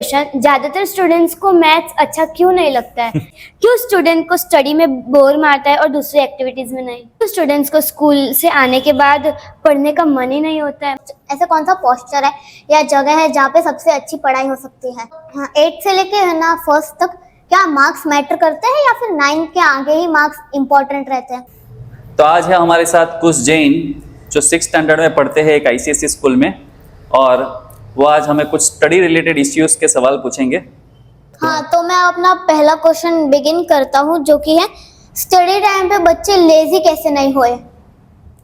ज्यादातर स्टूडेंट्स को मैथ्स अच्छा क्यों नहीं लगता है? क्यों स्टूडेंट को स्टडी में बोर मारता है और दूसरी एक्टिविटीज में नहीं? क्यों स्टूडेंट्स को स्कूल से आने के बाद पढ़ने का मन ही नहीं होता है? ऐसा कौन सा पोस्चर है या जगह है जहाँ पे सबसे अच्छी पढ़ाई हो सकती है? हाँ, 8 से लेके है ना फर्स्ट तक क्या मार्क्स मैटर करते हैं या फिर 9 के आगे ही मार्क्स इंपॉर्टेंट रहते हैं? तो आज है हमारे साथ कुश जैन जो 6th स्टैंडर्ड में पढ़ते हैं एक ICSE स्कूल में, और वो आज हमें कुछ स्टडी रिलेटेड इश्यूज के सवाल पूछेंगे। हाँ, तो मैं अपना पहला क्वेश्चन बिगिन करता हूँ जो कि है स्टडी टाइम पे बच्चे लेजी कैसे नहीं हुए?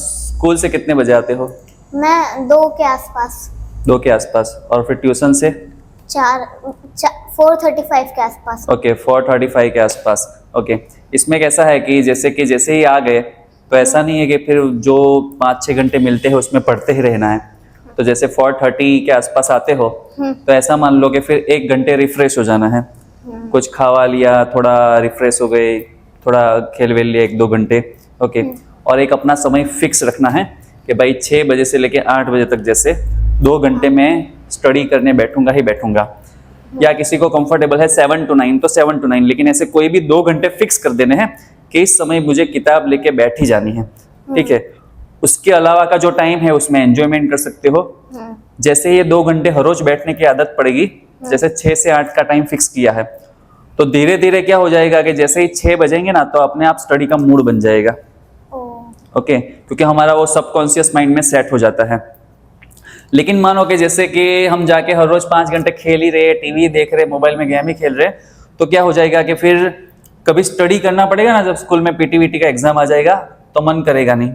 स्कूल से कितने बजे आते हो? मैं 2 के आसपास। 2 के आसपास। और फिर ट्यूशन से? 4:35 के आसपास। ओके, 4:35 के आसपास। ओके, इसमें कैसा है कि जैसे ही आ गए तो ऐसा नहीं है कि फिर जो 5-6 घंटे मिलते हैं उसमें पढ़ते ही रहना है। तो जैसे 4:30 के आसपास आते हो तो ऐसा मान लो कि फिर 1 घंटे रिफ्रेश हो जाना है। कुछ खावा लिया, थोड़ा रिफ्रेश हो गए, थोड़ा खेल वेल लिया 1-2 घंटे। ओके, और एक अपना समय फिक्स रखना है कि भाई 6 बजे से लेके 8 बजे तक जैसे 2 घंटे में स्टडी करने बैठूंगा ही बैठूंगा। या किसी को कंफर्टेबल है 7 to 9 तो 7 to 9, लेकिन ऐसे कोई भी 2 घंटे फिक्स कर देने हैं कि इस समय मुझे किताब लेके बैठ ही जानी है। ठीक है, उसके अलावा का जो टाइम है उसमें एंजॉयमेंट कर सकते हो। जैसे ये 2 घंटे हर रोज बैठने की आदत पड़ेगी, जैसे 6 से 8 का टाइम फिक्स किया है, तो धीरे धीरे क्या हो जाएगा कि जैसे ही 6 बजेंगे ना तो अपने आप स्टडी का मूड बन जाएगा। ओके, क्योंकि हमारा वो सबकॉन्शियस माइंड में सेट हो जाता है। लेकिन मानो कि जैसे कि हम जाके हर रोज 5 घंटे खेल ही रहे, टीवी देख रहे, मोबाइल में गेम ही खेल रहे, तो क्या हो जाएगा कि फिर कभी स्टडी करना पड़ेगा ना, जब स्कूल में PT का एग्जाम आ जाएगा तो मन करेगा नहीं।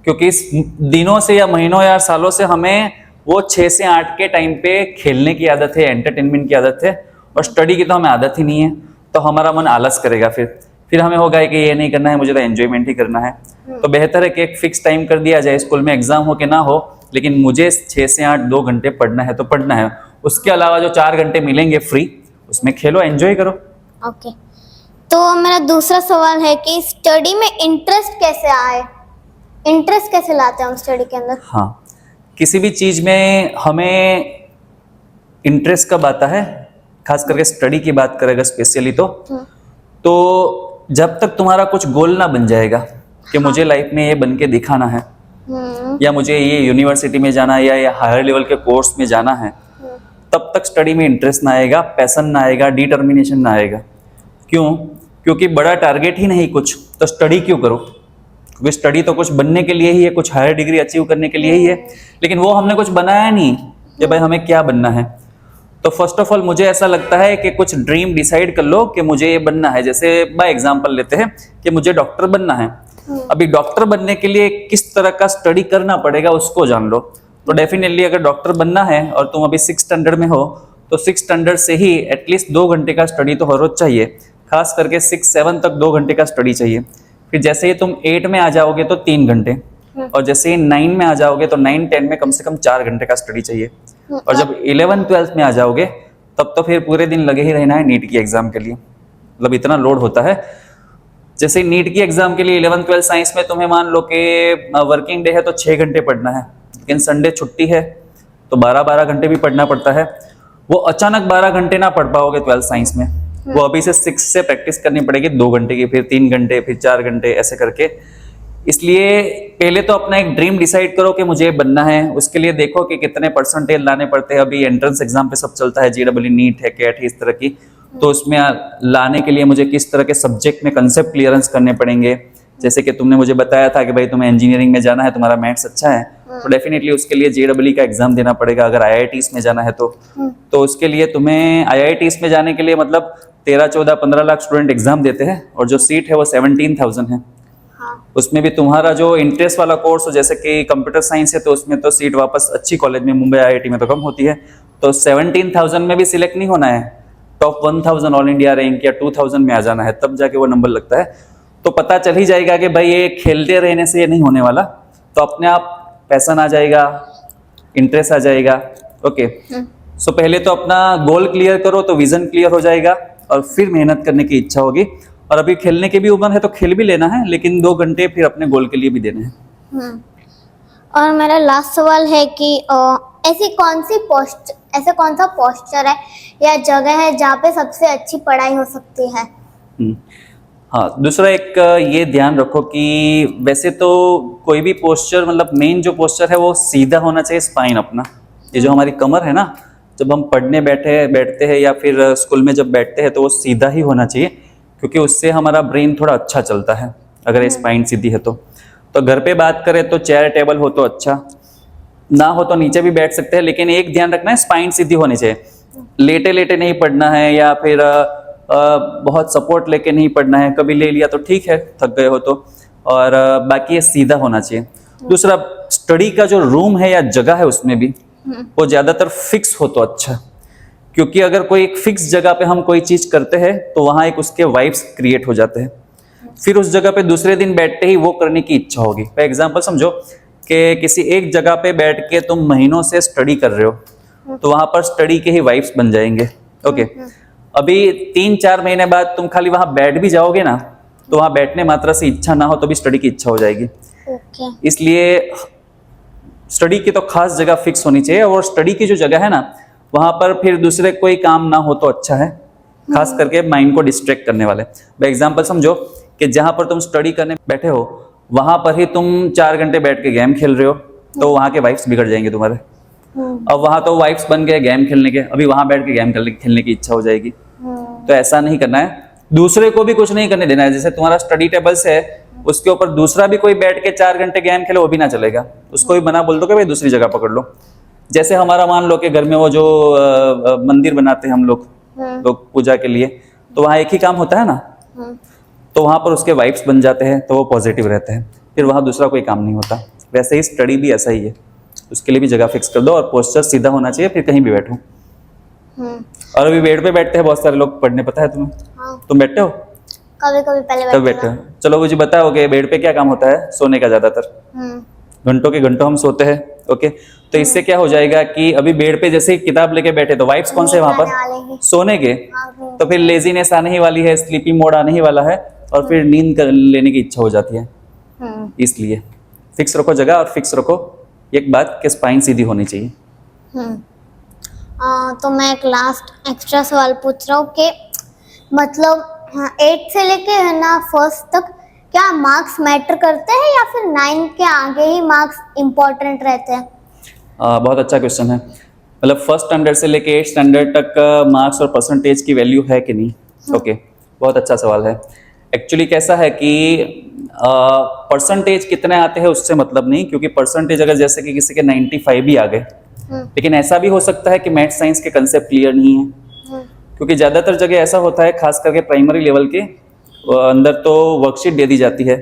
क्योंकि इस दिनों से या महीनों या सालों से हमें वो 6 से 8 के टाइम पे खेलने की आदत है, एंटरटेनमेंट की आदत है, और स्टडी की तो हमें आदत ही नहीं है। तो हमारा मन आलस करेगा, फिर हमें होगा कि ये नहीं करना है, मुझे तो एंजॉयमेंट ही करना है। तो बेहतर है कि एक फिक्स टाइम कर दिया जाए, स्कूल में एग्जाम हो कि ना हो, लेकिन मुझे 6 से 8 2 घंटे पढ़ना है तो पढ़ना है। उसके अलावा जो 4 घंटे मिलेंगे फ्री, उसमें खेलो, एंजॉय करो। ओके, तो मेरा दूसरा सवाल है कि स्टडी में इंटरेस्ट कैसे आए? इंटरेस्ट कैसे लाते हैं हम स्टडी के अंदर? हाँ, किसी भी चीज में हमें इंटरेस्ट कब आता है, खास करके स्टडी की बात करेगा स्पेशली, तो जब तक तुम्हारा कुछ गोल ना बन जाएगा कि मुझे लाइफ में ये बन के दिखाना है, या मुझे ये यूनिवर्सिटी में जाना है या हायर लेवल के कोर्स में जाना है, तब तक स्टडी में इंटरेस्ट ना आएगा, पैशन ना आएगा, डिटर्मिनेशन ना आएगा। क्यों? क्योंकि बड़ा टारगेट ही नहीं कुछ, तो स्टडी क्यों करो? क्योंकि स्टडी तो कुछ बनने के लिए ही है, कुछ हायर डिग्री अचीव करने के लिए ही है, लेकिन वो हमने कुछ बनाया नहीं कि भाई हमें क्या बनना है। तो फर्स्ट ऑफ ऑल मुझे ऐसा लगता है कि कुछ ड्रीम डिसाइड कर लो कि मुझे ये बनना है। जैसे बाय एग्जांपल लेते हैं कि मुझे डॉक्टर बनना है। अभी डॉक्टर बनने के लिए किस तरह का स्टडी करना पड़ेगा उसको जान लो। तो डेफिनेटली अगर डॉक्टर बनना है और तुम अभी 6th स्टैंडर्ड में हो, तो 6th स्टैंडर्ड से ही एटलीस्ट 2 घंटे का स्टडी तो हर रोज चाहिए। खास करके 6-7 तक 2 घंटे का स्टडी चाहिए। फिर जैसे ही तुम 8 में आ जाओगे तो 3 घंटे, और जैसे ही 9 में आ जाओगे तो 9-10 में कम से कम 4 घंटे का स्टडी चाहिए। और जब 11-12 में आ जाओगे तब तो फिर पूरे दिन लगे ही रहना है नीट की एग्जाम के लिए, मतलब इतना लोड होता है। जैसे नीट की एग्जाम के लिए 11-12 साइंस में तुम्हें मान लो कि वर्किंग डे है तो 6 घंटे पढ़ना है, लेकिन संडे छुट्टी है तो 12-12 घंटे भी पढ़ना पड़ता है। वो अचानक 12 घंटे ना पढ़ पाओगे 12 साइंस में, वो अभी से 6 से प्रैक्टिस करनी पड़ेगी 2 घंटे की, फिर 3 घंटे, फिर 4 घंटे, ऐसे करके। इसलिए पहले तो अपना एक ड्रीम डिसाइड करो कि मुझे बनना है। उसके लिए देखो कि कितने परसेंटेज लाने पड़ते हैं। अभी एंट्रेंस एग्जाम पे सब चलता है, JEE नीट है, कैट है, इस तरह की। तो उसमें लाने के लिए मुझे किस तरह के सब्जेक्ट में कंसेप्ट क्लियरेंस करने पड़ेंगे। जैसे कि तुमने मुझे बताया था कि भाई तुम्हें इंजीनियरिंग में जाना है, तुम्हारा मैथ्स अच्छा है, तो डेफिनेटली उसके लिए JEE का एग्जाम देना पड़ेगा। अगर IITs में जाना है तो उसके लिए तुम्हें IITs में जाने के लिए मतलब 13-14-15 लाख स्टूडेंट एग्जाम देते हैं, और जो सीट है वो 17,000 है। उसमें भी तुम्हारा जो इंटरेस्ट वाला कोर्स हो, जैसे कि कंप्यूटर साइंस है, तो उसमें तो सीट वापस अच्छी कॉलेज में, मुंबई IIT में तो कम होती है। तो 17,000 में भी सिलेक्ट नहीं होना है, टॉप 1000 ऑल इंडिया रैंक या 2000 में आ जाना है, तब जाके वो नंबर लगता है। तो पता चल ही जाएगा कि भाई ये खेलते रहने से ये नहीं होने वाला, तो अपने आप पैशन आ जाएगा, इंटरेस्ट आ जाएगा। ओके, सो पहले तो अपना गोल क्लियर करो तो विजन क्लियर हो जाएगा, और फिर मेहनत करने की इच्छा होगी। और अभी खेलने की भी उम्र है तो खेल भी लेना है, लेकिन 2 घंटे फिर अपने गोल के लिए भी देने हैं। और मेरा लास्ट सवाल है कि ऐसे कौन सा पोस्चर है या जगह है जहाँ पे सबसे अच्छी पढ़ाई हो सकती है? हाँ, दूसरा एक ये ध्यान रखो कि वैसे तो कोई भी पोस्चर मतलब मेन जो पोस्चर है वो सीधा होना चाहिए, स्पाइन अपना। ये जो हमारी कमर है ना, जब हम पढ़ने बैठते हैं या फिर स्कूल में जब बैठते हैं तो वो सीधा ही होना चाहिए, क्योंकि उससे हमारा ब्रेन थोड़ा अच्छा चलता है अगर ये स्पाइन सीधी है तो घर पे बात करें तो चेयर टेबल हो तो अच्छा, ना हो तो नीचे भी बैठ सकते हैं, लेकिन एक ध्यान रखना है स्पाइन सीधी होनी चाहिए। लेटे लेटे नहीं पढ़ना है या फिर बहुत सपोर्ट लेके नहीं पढ़ना है, कभी ले लिया तो ठीक है थक गए हो तो, और बाकी ये सीधा होना चाहिए। दूसरा, स्टडी का जो रूम है या जगह है उसमें भी वो ज्यादातर फिक्स हो तो अच्छा, क्योंकि अगर कोई एक फिक्स जगह पे हम कोई चीज करते हैं तो वहां एक उसके वाइब्स क्रिएट हो जाते हैं, फिर उस जगह पे दूसरे दिन बैठते ही वो करने की इच्छा होगी। फॉर एग्जाम्पल समझो कि किसी एक जगह पे बैठ के तुम महीनों से स्टडी कर रहे हो तो वहां पर स्टडी के ही वाइब्स बन जाएंगे। ओके, अभी 3-4 महीने बाद तुम खाली वहां बैठ भी जाओगे ना तो वहां बैठने मात्रा से इच्छा ना हो तो भी स्टडी की इच्छा हो जाएगी। इसलिए स्टडी की तो खास जगह फिक्स होनी चाहिए, और स्टडी की जो जगह है ना वहां पर फिर दूसरे कोई काम ना हो तो अच्छा है, खास करके माइंड को डिस्ट्रैक्ट करने वाले। बाय एग्जांपल समझो कि जहां पर तुम स्टडी करने बैठे हो वहां पर ही तुम 4 घंटे बैठ के गेम खेल रहे हो तो वहां के वाइब्स बिगड़ जाएंगे तुम्हारे। अब वहां तो वाइब्स बन गए गेम खेलने के, अभी वहां बैठ के गेम खेलने की इच्छा हो जाएगी। तो ऐसा नहीं करना है, दूसरे को भी कुछ नहीं करने देना है। जैसे तुम्हारा स्टडी टेबल से उसके ऊपर दूसरा भी कोई बैठ के 4 घंटे गेम खेले वो भी ना चलेगा, उसको भी मना बोल दो कि भाई दूसरी जगह पकड़ लो। जैसे हमारा मान लो कि घर में वो जो मंदिर बनाते हैं हम लोग पूजा के लिए, तो वहाँ एक ही काम होता है ना, तो वहाँ पर उसके वाइब्स बन जाते हैं तो वो पॉजिटिव रहते हैं, फिर वहाँ दूसरा कोई काम नहीं होता। वैसे ही स्टडी भी ऐसा ही है, उसके लिए भी जगह फिक्स कर दो और पोस्चर सीधा होना चाहिए, फिर कहीं भी बैठो। और अभी बेड पे बैठते हैं बहुत सारे लोग पढ़ने, पता है तुम्हें? तुम बैठते हो? कभी कभी पहले तब बैठते हो। चलो मुझे बताओ कि बेड पे क्या काम होता है? सोने का ज्यादातर घंटों के घंटों हम सोते हैं। ओके, तो इससे क्या हो जाएगा कि अभी बेड पे जैसे किताब लेके बैठे तो वाइब्स कौन से वहां पर? सोने के। तो फिर लेजीनेस आने ही वाली है, स्लीपी मोड आने ही वाला है, और फिर नींद लेने की इच्छा हो जाती है। इसलिए फिक्स रखो जगह और फिक्स रखो एक बात कि स्पाइन सीधी होनी चाहिए। तो मैं एक लास्ट एक्स्ट्रा सवाल पूछ रहा हूँ कि मतलब 8 से लेके है ना 1st तक क्या मार्क्स मैटर करते हैं या फिर 9 के आगे ही मार्क्स इम्पोर्टेंट रहते हैं? बहुत अच्छा क्वेश्चन है। मतलब 1st स्टैंडर्ड से लेके 8th स्टैंडर्ड तक मार्क्स और परसेंटेज की वैल्यू है कि नहीं? ओके, बहुत अच्छा सवाल है। एक्चुअली कैसा है कि परसेंटेज कितने आते हैं उससे मतलब नहीं, क्योंकि परसेंटेज अगर जैसे कि किसी के 95 भी आ गए, लेकिन ऐसा भी हो सकता है कि मैथ साइंस के कंसेप्ट क्लियर नहीं है, क्योंकि ज़्यादातर जगह ऐसा होता है खास करके प्राइमरी लेवल के अंदर तो वर्कशीट दे दी जाती है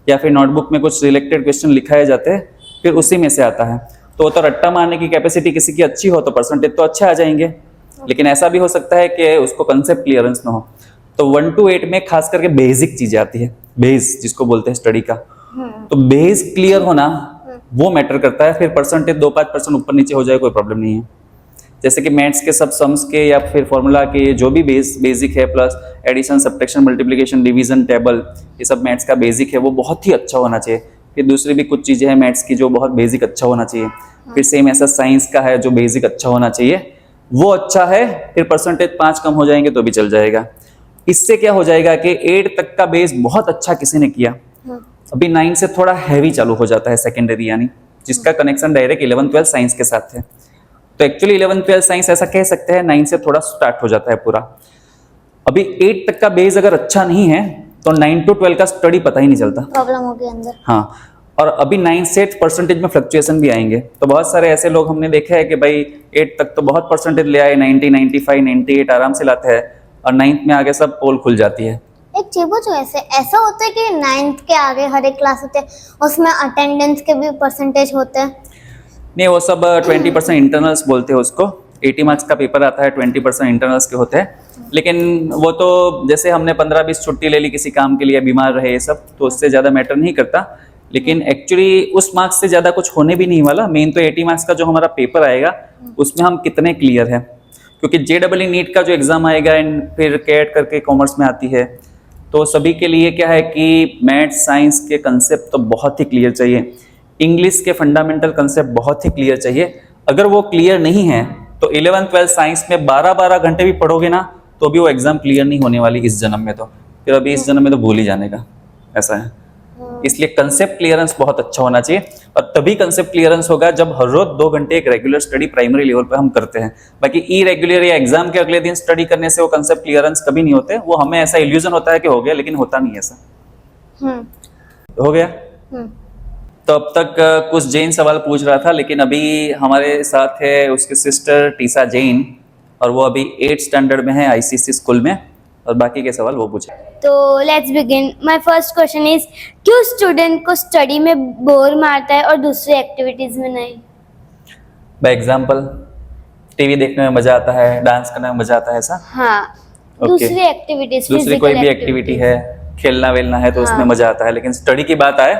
या फिर नोटबुक में कुछ रिलेटेड क्वेश्चन लिखाए जाते हैं, फिर उसी में से आता है। तो वो तो रट्टा मारने की कैपेसिटी किसी की अच्छी हो तो परसेंटेज तो अच्छे आ जाएंगे, लेकिन ऐसा भी हो सकता है कि उसको कंसेप्ट क्लियरेंस ना हो। तो 1 to 8 में खास करके बेसिक चीजें आती है, बेस जिसको बोलते हैं स्टडी का, तो बेस क्लियर होना वो मैटर करता है। फिर परसेंटेज 2-5% ऊपर नीचे हो जाए कोई प्रॉब्लम नहीं है। जैसे कि मैथ्स के सब सम्स के या फिर फॉर्मूला के जो भी बेसिक है, plus addition, subtraction, multiplication, division, table, ये सब मैथ्स का बेसिक है, वो बहुत ही अच्छा होना चाहिए। फिर दूसरी भी कुछ चीज़ें हैं मैथ्स की जो बहुत बेसिक अच्छा होना चाहिए। फिर सेम ऐसा साइंस का है जो बेसिक अच्छा होना चाहिए, वो अच्छा है। फिर परसेंटेज 5 कम हो जाएंगे तो भी चल जाएगा। इससे क्या हो जाएगा कि 8 तक का बेस बहुत अच्छा किसी ने किया, अभी 9 से थोड़ा हैवी चालू हो जाता है सेकेंडरी, यानी जिसका कनेक्शन डायरेक्ट 11-12 साइंस के साथ है। तो एक्चुअली 11-12 साइंस ऐसा कह सकते हैं 9 से थोड़ा स्टार्ट हो जाता है पूरा। अभी 8 तक का बेस अगर अच्छा नहीं है तो 9 to 12 का स्टडी पता ही नहीं चलता, प्रॉब्लम होगी अंदर। हाँ, और अभी 9 से परसेंटेज में फ्लक्चुएशन भी आएंगे। तो बहुत सारे ऐसे लोग हमने देखे हैं कि भाई 8 तक तो बहुत परसेंटेज ले आए, 90, 95, 98 आराम से लाते हैं, और 9th में आगे सब पोल खुल जाती है। एक चीज पूछो, ऐसा होता है कि 9th के आगे हर एक क्लास होते हैं उसमें अटेंडेंस के भी परसेंटेज होते हैं? नहीं, वो सब 20% इंटरनल्स बोलते हैं उसको। 80 मार्क्स का पेपर आता है, 20% इंटरनल्स के होते हैं। लेकिन वो तो जैसे हमने 15-20 छुट्टी ले ली किसी काम के लिए, बीमार रहे, ये सब तो उससे ज़्यादा मैटर नहीं करता। लेकिन एक्चुअली उस मार्क्स से ज़्यादा कुछ होने भी नहीं वाला। मेन तो 80 मार्क्स का जो हमारा पेपर आएगा उसमें हम कितने क्लियर हैं, क्योंकि JEE नीट का जो एग्ज़ाम आएगा एंड फिर कैट करके कॉमर्स में आती है, तो सभी के लिए क्या है कि मैथ साइंस के कंसेप्ट तो बहुत ही क्लियर चाहिए, इंग्लिश के फंडामेंटल कंसेप्ट बहुत ही क्लियर चाहिए। अगर वो क्लियर नहीं है तो 11th-12th साइंस में 12-12 घंटे भी पढ़ोगे ना तो भी वो एग्जाम क्लियर नहीं होने वाली इस जन्म में, तो फिर अभी इस जन्म में तो भूल ही जाने का, ऐसा है। इसलिए कंसेप्ट क्लियरेंस बहुत अच्छा होना चाहिए, और तभी कंसेप्ट क्लियरेंस होगा जब हर रोज 2 घंटे एक रेगुलर स्टडी प्राइमरी लेवल पे हम करते हैं। बाकी इरेगुलर या एग्जाम के अगले दिन स्टडी करने से वो कंसेप्ट क्लियरेंस कभी नहीं होते, वो हमें ऐसा इल्यूजन होता है कि हो गया, लेकिन होता नहीं ऐसा। हो गया। तो अब तक कुछ जैन सवाल पूछ रहा था, लेकिन अभी हमारे साथ है उसके सिस्टर टीसा जैन, और वो अभी 8th स्टैंडर्ड में है आईसीएससी स्कूल में, और बाकी के सवाल वो पूछे। तो let's begin. My first question is, क्यों स्टूडेंट को स्टडी में बोर मारता है और दूसरी एक्टिविटीज में नहीं? बाय एग्जांपल, टीवी देखने में मजा आता है, डांस करने में मजा आता है, ऐसा? हाँ, Okay. दूसरी एक्टिविटीज, दूसरी कोई भी एक्टिविटी है, खेलना वेलना है तो उसमें मजा आता है, लेकिन स्टडी की बात आए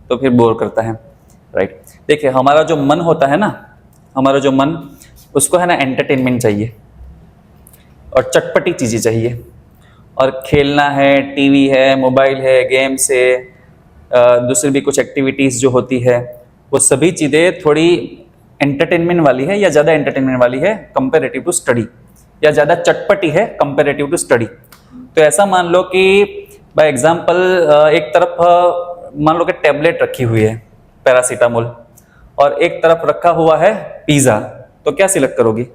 तो फिर बोर करता है, राइट? देखिए, हमारा जो मन होता है ना, हमारा जो मन, उसको है ना एंटरटेनमेंट चाहिए और चटपटी चीजें चाहिए, और खेलना है, टीवी है, मोबाइल है, गेम्स है, दूसरी भी कुछ एक्टिविटीज जो होती है, वो सभी चीजें थोड़ी एंटरटेनमेंट वाली है या ज्यादा एंटरटेनमेंट वाली है कंपेरेटिव टू स्टडी, या ज्यादा चटपटी है कंपेरेटिव टू स्टडी। तो ऐसा मान लो कि बाय एग्जांपल एक तरफ मान लो कि टैबलेट रखी हुई है पैरासीटामोल, और एक तरफ रखा हुआ है पिज्जा, तो क्या सिलेक्ट करोगी?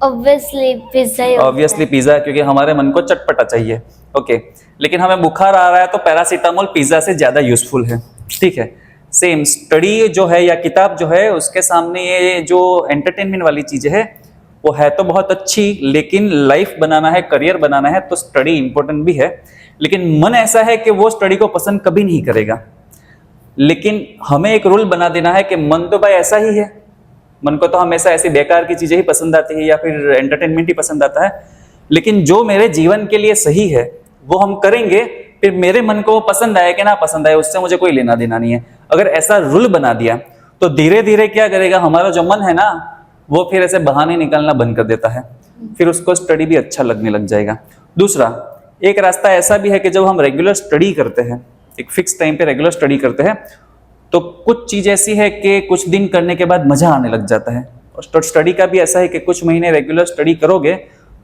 ऑब्वियसली पिज्जा ही होता है। ऑब्वियसली पिज्जा, क्योंकि हमारे मन को चटपटा चाहिए। ओके, लेकिन हमें बुखार आ रहा है तो पैरासीटामोल पिज्जा से ज्यादा यूजफुल है, ठीक है? सेम स्टडी जो है या किताब जो है, उसके सामने ये जो एंटरटेनमेंट वाली चीजें है वो है तो बहुत अच्छी, लेकिन लाइफ बनाना है, करियर बनाना है तो स्टडी इंपॉर्टेंट भी है, लेकिन मन ऐसा है कि वो स्टडी को पसंद कभी नहीं करेगा। लेकिन हमें एक रूल बना देना है कि मन तो भाई ऐसा ही है, मन को तो हमेशा ऐसी बेकार की चीजें ही पसंद आती है या फिर एंटरटेनमेंट ही पसंद आता है, लेकिन जो मेरे जीवन के लिए सही है वो हम करेंगे, फिर मेरे मन को पसंद आए कि ना पसंद आए उससे मुझे कोई लेना देना नहीं है। अगर ऐसा रूल बना दिया तो धीरे धीरे क्या करेगा, हमारा जो मन है ना वो फिर ऐसे बहाने निकालना बंद कर देता है, फिर उसको स्टडी भी अच्छा लगने लग जाएगा। दूसरा एक रास्ता ऐसा भी है कि जब हम रेगुलर स्टडी करते हैं, एक फिक्स टाइम पे रेगुलर स्टडी करते हैं, तो कुछ चीज ऐसी है कि कुछ दिन करने के बाद मजा आने लग जाता है। और स्टडी का भी ऐसा है कि कुछ महीने रेगुलर स्टडी करोगे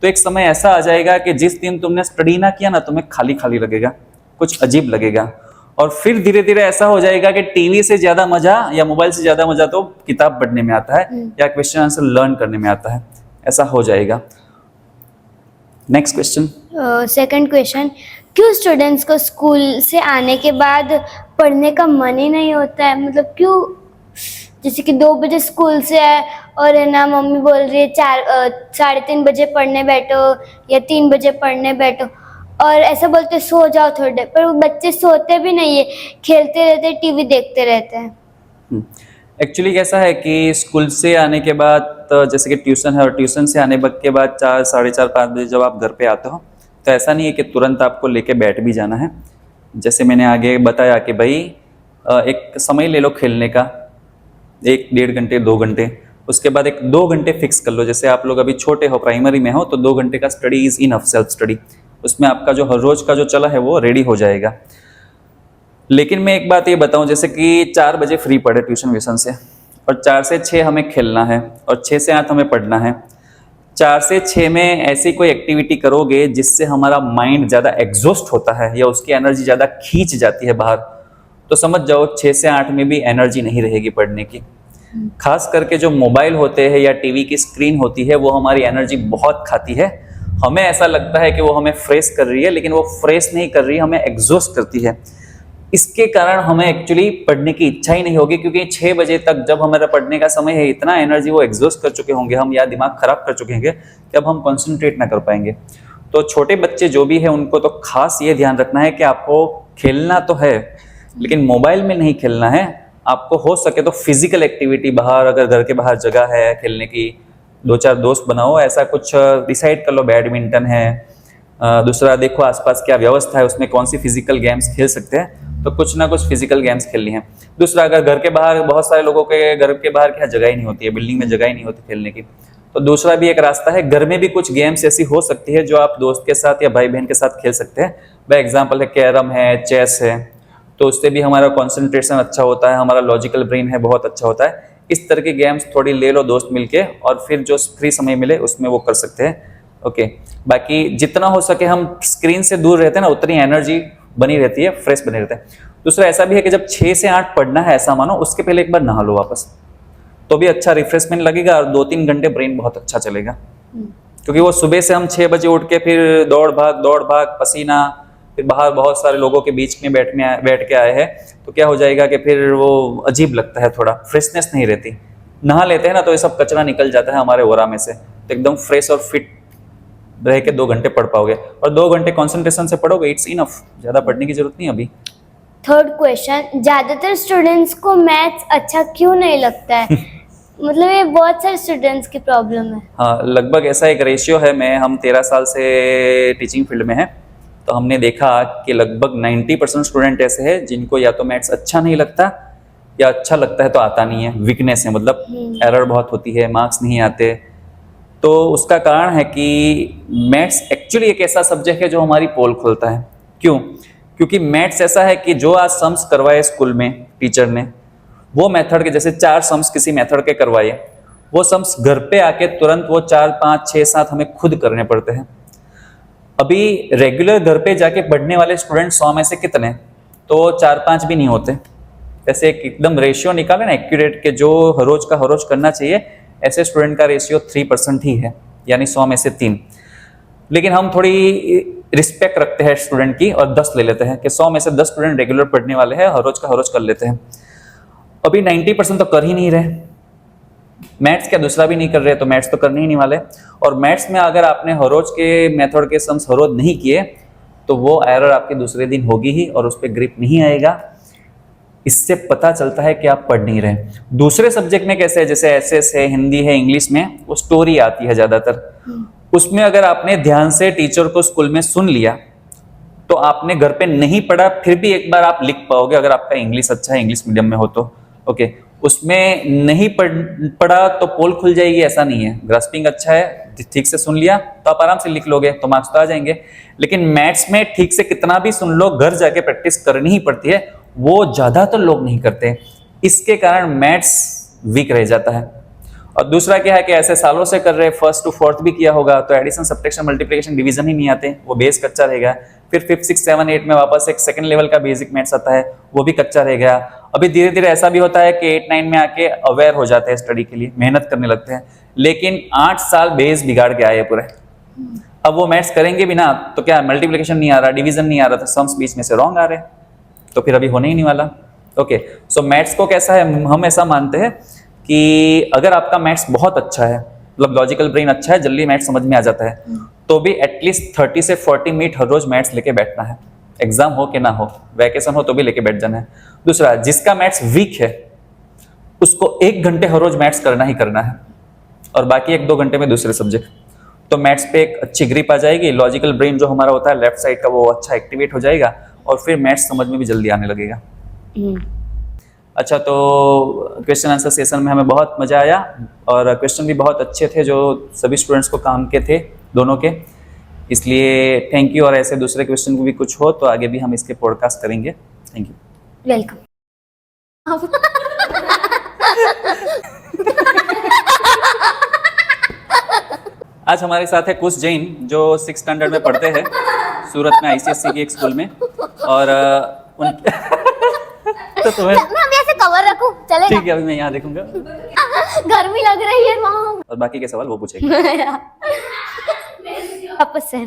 तो एक समय ऐसा आ जाएगा कि जिस दिन तुमने स्टडी ना किया ना, तुम्हें खाली खाली लगेगा, कुछ अजीब लगेगा, और फिर धीरे धीरे ऐसा हो जाएगा कि टीवी से ज्यादा मजा या मोबाइल से ज्यादा मजा तो किताब पढ़ने में आता है या क्वेश्चन आंसर लर्न करने में आता है, ऐसा हो जाएगा। Next question. सेकंड क्वेश्चन, क्यों स्टूडेंट्स को स्कूल से आने के बाद पढ़ने का मन ही नहीं होता है? मतलब क्यों, जैसे कि 2 बजे स्कूल से आए और है ना मम्मी बोल रही है 3:30 बजे पढ़ने बैठो या 3 बजे पढ़ने बैठो, और ऐसा बोलते सो जाओ थोड़ी देर, पर वो बच्चे सोते भी नहीं है, खेलते रहते, टीवी देखते रहते हैं। एक्चुअली कैसा है कि स्कूल से आने के बाद जैसे कि ट्यूशन है, और ट्यूशन से आने के बाद 4, 4:30, 5 बजे जब आप घर पे आते हो तो ऐसा नहीं है कि तुरंत आपको लेके बैठ भी जाना है। जैसे मैंने आगे बताया कि भाई एक समय ले लो खेलने का, 1, 1.5 घंटे, 2 घंटे, उसके बाद एक 2 घंटे फिक्स कर लो। जैसे आप लोग अभी छोटे हो, प्राइमरी में हो, तो 2 घंटे का study is enough, self study, उसमें आपका जो हर रोज का जो चला है वो रेडी हो जाएगा। लेकिन मैं एक बात ये बताऊं, जैसे कि 4 बजे फ्री पड़े ट्यूशन व्यूशन से, और 4 से 6 हमें खेलना है, और 6 से 8 हमें पढ़ना है। 4 से 6 में ऐसी कोई एक्टिविटी करोगे जिससे हमारा माइंड ज़्यादा एग्जॉस्ट होता है या उसकी एनर्जी ज़्यादा खींच जाती है बाहर, तो समझ जाओ 6 से 8 में भी एनर्जी नहीं रहेगी पढ़ने की। खास करके जो मोबाइल होते हैं या टीवी की स्क्रीन होती है वो हमारी एनर्जी बहुत खाती है। हमें ऐसा लगता है कि वो हमें फ्रेश कर रही है, लेकिन वो फ्रेश नहीं कर रही, हमें एग्जॉस्ट करती है। इसके कारण हमें एक्चुअली पढ़ने की इच्छा ही नहीं होगी, क्योंकि 6 बजे तक जब हमारा पढ़ने का समय है, इतना एनर्जी वो एग्जॉस्ट कर चुके होंगे हम, या दिमाग खराब कर चुके होंगे कि अब हम कंसंट्रेट ना कर पाएंगे। तो छोटे बच्चे जो भी है उनको तो खास ये ध्यान रखना है कि आपको खेलना तो है, लेकिन मोबाइल में नहीं खेलना है। आपको हो सके तो फिजिकल एक्टिविटी बाहर, अगर घर के बाहर जगह है खेलने की, 2-4 दोस्त बनाओ, ऐसा कुछ डिसाइड कर लो, बैडमिंटन है, दूसरा देखो आसपास क्या व्यवस्था है, उसमें कौन सी फिजिकल गेम्स खेल सकते हैं, तो कुछ ना कुछ फिजिकल गेम्स खेलनी है। दूसरा, अगर घर के बाहर, बहुत सारे लोगों के घर के बाहर क्या जगह ही नहीं होती है, बिल्डिंग में जगह ही नहीं होती खेलने की, तो दूसरा भी एक रास्ता है, घर में भी कुछ गेम्स ऐसी हो सकती है जो आप दोस्त के साथ या भाई बहन के साथ खेल सकते हैं। बाय एग्जाम्पल है कैरम है, चेस है, तो उससे भी हमारा कॉन्सेंट्रेशन अच्छा होता है, हमारा लॉजिकल ब्रेन है बहुत अच्छा होता है। इस तरह के गेम्स थोड़ी ले लो दोस्त मिलके, और फिर जो फ्री समय मिले उसमें वो कर सकते हैं। ओके, बाकी जितना हो सके हम स्क्रीन से दूर रहते हैं ना, उतनी एनर्जी बनी रहती है, फ्रेश बने रहते हैं। दूसरा ऐसा भी है कि जब 6 से 8 पढ़ना है ऐसा मानो, उसके पहले एक बार नहा लो वापस, तो भी अच्छा रिफ्रेशमेंट लगेगा और 2-3 घंटे ब्रेन बहुत अच्छा चलेगा। क्योंकि वो सुबह से हम 6 बजे उठ के फिर दौड़ भाग पसीना, फिर बाहर बहुत सारे लोगों के बीच में बैठ के आए हैं, तो क्या हो जाएगा कि फिर वो अजीब लगता है, थोड़ा फ्रेशनेस नहीं रहती। नहा लेते हैं ना तो ये सब कचरा निकल जाता है हमारे ओरा में से, तो एकदम फ्रेश और फिट रह के 2 घंटे पढ़ पाओगे, और 2 घंटे कंसंट्रेशन से पढ़ोगे, इट्स इनफ, ज्यादा पढ़ने की जरूरत नहीं अभी। थर्ड क्वेश्चन, ज्यादातर स्टूडेंट्स को मैथ्स अच्छा क्यों नहीं लगता है? मतलब ये बहुत सारे स्टूडेंट्स की प्रॉब्लम है। हाँ, लगभग ऐसा एक रेशियो है। हम 13 साल से टीचिंग फील्ड में हैं, तो हमने देखा कि लगभग 90% स्टूडेंट ऐसे हैं जिनको या तो मैथ्स अच्छा नहीं लगता, या अच्छा लगता है तो आता नहीं है, वीकनेस है, मतलब एरर बहुत होती है, मार्क्स नहीं आते। तो उसका कारण है कि मैथ्स एक्चुअली एक ऐसा सब्जेक्ट है जो हमारी पोल खोलता है। क्यों? क्योंकि मैथ्स ऐसा है कि जो आज सम्स करवाए स्कूल में टीचर ने, वो मेथड के, जैसे 4 सम्स किसी मेथड के करवाए, वो सम्स घर पे आके तुरंत वो 4, 5, 6, 7 हमें खुद करने पड़ते हैं। अभी रेगुलर घर पे जाके पढ़ने वाले स्टूडेंट 100 में से कितने, तो 4-5 भी नहीं होते। ऐसे एक एकदम रेशियो निकाले ना एक्यूरेट के, जो हर रोज का हर रोज करना चाहिए, ऐसे स्टूडेंट का रेशियो 3% ही है, यानी 100 में से 3। लेकिन हम थोड़ी रिस्पेक्ट रखते हैं स्टूडेंट की और 10 ले लेते हैं कि 100 में से 10 स्टूडेंट रेगुलर पढ़ने वाले हैं, हर रोज का हर रोज कर लेते हैं। अभी 90% तो कर ही नहीं रहे, मैथ्स क्या दूसरा भी नहीं कर रहे, तो मैथ्स तो करने ही नहीं वाले। और मैथ्स में अगर आपने हर रोज के मेथड के सम्स हर रोज नहीं किए, तो वो एरर आपके दूसरे दिन होगी ही और उस पर ग्रिप नहीं आएगा। इससे पता चलता है कि आप पढ़ नहीं रहे। दूसरे सब्जेक्ट में कैसे है, जैसे एसएस है, हिंदी है, इंग्लिश में वो स्टोरी आती है ज्यादातर, उसमें अगर आपने ध्यान से टीचर को स्कूल में सुन लिया, तो आपने घर पे नहीं पढ़ा फिर भी एक बार आप लिख पाओगे, अगर आपका इंग्लिश अच्छा है, इंग्लिश मीडियम में हो तो। ओके, उसमें नहीं पढ़ा तो पोल खुल जाएगी, ऐसा नहीं है। ग्रास्पिंग अच्छा है, ठीक से सुन लिया तो आप आराम से लिख लोगे, तो मार्क्स तो आ जाएंगे। लेकिन मैथ्स में ठीक से कितना भी सुन लो, घर जाके प्रैक्टिस करनी ही पड़ती है, वो ज्यादातर लोग नहीं करते। इसके कारण मैथ्स वीक रह जाता है। और दूसरा क्या है कि ऐसे सालों से कर रहे, 1st to 4th भी किया होगा, तो एडिशन, सब्ट्रैक्शन, मल्टीप्लिकेशन, डिवीजन ही नहीं आते, वो बेस कच्चा रह गया। फिर 5th, 6th, 7th, 8th में वापस एक सेकंड लेवल का बेसिक मैथ्स आता है, वो भी कच्चा रह गया। अभी धीरे धीरे ऐसा भी होता है कि 8, 9 में आके अवेयर हो जाते हैं स्टडी के लिए, मेहनत करने लगते हैं। लेकिन 8 साल बेस बिगाड़ के आए पूरे। अब वो मैथ्स करेंगे भी ना, तो क्या मल्टीप्लिकेशन नहीं आ रहा, डिवीजन नहीं आ रहा, तो सम्स बीच में से रॉन्ग आ रहे, तो फिर अभी होने ही नहीं वाला। ओके, सो मैथ्स को कैसा है, हम ऐसा मानते हैं कि अगर आपका मैथ्स बहुत अच्छा है, मतलब लॉजिकल ब्रेन अच्छा है, जल्दी मैथ्स समझ में आ जाता है, तो भी एटलीस्ट 30 से 40 मिनट हर रोज मैथ्स लेके बैठना है। एग्जाम हो कि ना हो, वैकेशन हो तो भी लेके बैठ जाना है। दूसरा, जिसका मैथ्स वीक है उसको 1 घंटे हर रोज मैथ्स करना ही करना है, और बाकी 1-2 घंटे में दूसरे सब्जेक्ट, तो मैथ्स पे एक अच्छी ग्रिप आ जाएगी। लॉजिकल ब्रेन जो हमारा होता है लेफ्ट साइड का, वो अच्छा एक्टिवेट हो जाएगा, और फिर मैथ्स समझ में भी जल्दी आने लगेगा। अच्छा, तो क्वेश्चन आंसर सेशन में हमें बहुत मजा आया, और क्वेश्चन भी बहुत अच्छे थे जो सभी स्टूडेंट्स को काम के थे, दोनों के, इसलिए थैंक यू। और ऐसे दूसरे क्वेश्चन भी कुछ हो तो आगे भी हम इसके पॉडकास्ट करेंगे। Thank you, welcome. आज हमारे साथ है कुश जैन, जो 6th स्टैंडर्ड में पढ़ते हैं सूरत में, ICSE की एक स्कूल में। और उन तो तुम्हें मैं अभी ऐसे कवर रखूं, चलेगा? ठीक है, अभी मैं यहाँ देखूंगा, गर्मी लग रही है वहाँ। और बाकी के सवाल वो पूछेंगे। वापस से